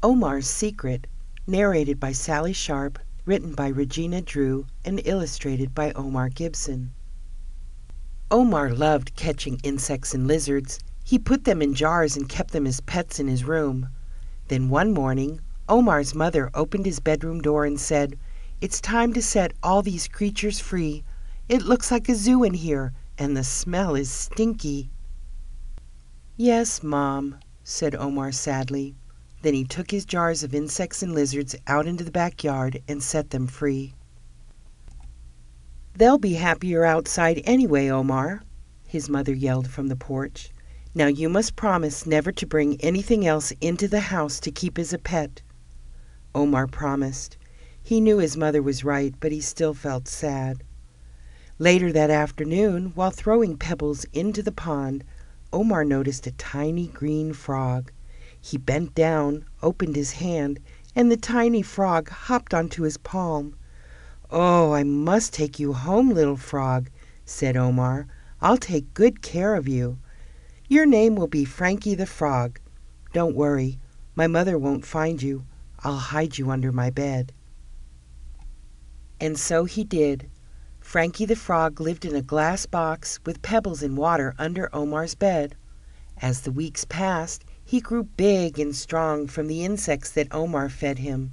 Omar's Secret, narrated by Sally Sharp, written by Regina Drew, and illustrated by Omar Gibson. Omar loved catching insects and lizards. He put them in jars and kept them as pets in his room. Then one morning, Omar's mother opened his bedroom door and said, "It's time to set all these creatures free. It looks like a zoo in here, and the smell is stinky." "Yes, Mom," said Omar sadly. Then he took his jars of insects and lizards out into the backyard and set them free. "They'll be happier outside anyway, Omar," his mother yelled from the porch. "Now you must promise never to bring anything else into the house to keep as a pet." Omar promised. He knew his mother was right, but he still felt sad. Later that afternoon, while throwing pebbles into the pond, Omar noticed a tiny green frog. He bent down, opened his hand, and the tiny frog hopped onto his palm. "Oh, I must take you home, little frog," said Omar. "I'll take good care of you. Your name will be Frankie the Frog. Don't worry, my mother won't find you. I'll hide you under my bed." And so he did. Frankie the Frog lived in a glass box with pebbles and water under Omar's bed. As the weeks passed, he grew big and strong from the insects that Omar fed him.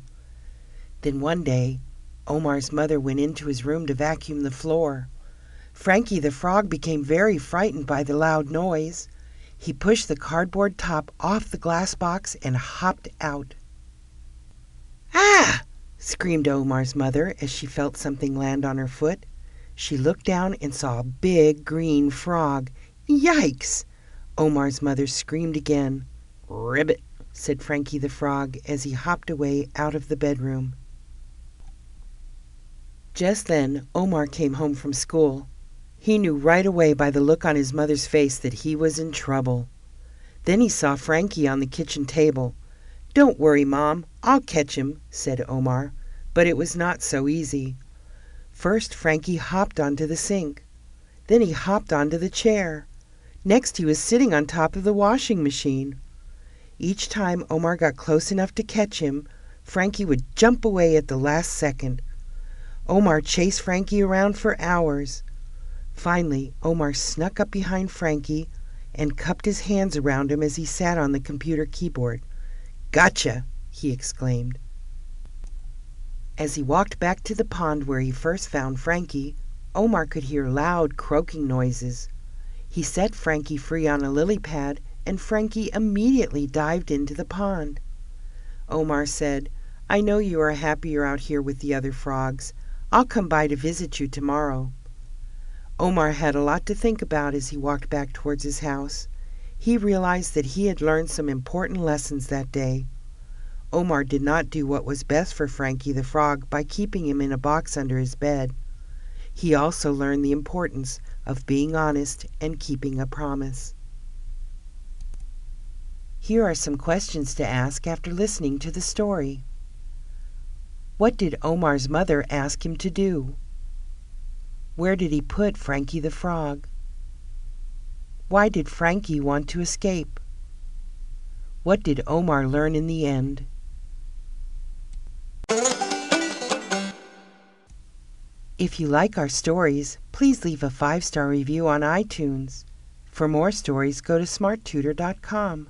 Then one day, Omar's mother went into his room to vacuum the floor. Frankie the Frog became very frightened by the loud noise. He pushed the cardboard top off the glass box and hopped out. "Ah!" screamed Omar's mother as she felt something land on her foot. She looked down and saw a big green frog. "Yikes!" Omar's mother screamed again. "Ribbit," said Frankie the Frog as he hopped away out of the bedroom. Just then Omar came home from school. He knew right away by the look on his mother's face that he was in trouble. Then he saw Frankie on the kitchen table. "Don't worry, Mom, I'll catch him," said Omar. But it was not so easy. First Frankie hopped onto the sink. Then he hopped onto the chair. Next he was sitting on top of the washing machine. Each time Omar got close enough to catch him, Frankie would jump away at the last second. Omar chased Frankie around for hours. Finally, Omar snuck up behind Frankie and cupped his hands around him as he sat on the computer keyboard. "Gotcha!" he exclaimed. As he walked back to the pond where he first found Frankie, Omar could hear loud croaking noises. He set Frankie free on a lily pad, and Frankie immediately dived into the pond. Omar said, "I know you are happier out here with the other frogs. I'll come by to visit you tomorrow." Omar had a lot to think about as he walked back towards his house. He realized that he had learned some important lessons that day. Omar did not do what was best for Frankie the Frog by keeping him in a box under his bed. He also learned the importance of being honest and keeping a promise. Here are some questions to ask after listening to the story. What did Omar's mother ask him to do? Where did he put Frankie the Frog? Why did Frankie want to escape? What did Omar learn in the end? If you like our stories, please leave a 5-star review on iTunes. For more stories, go to smarttutor.com.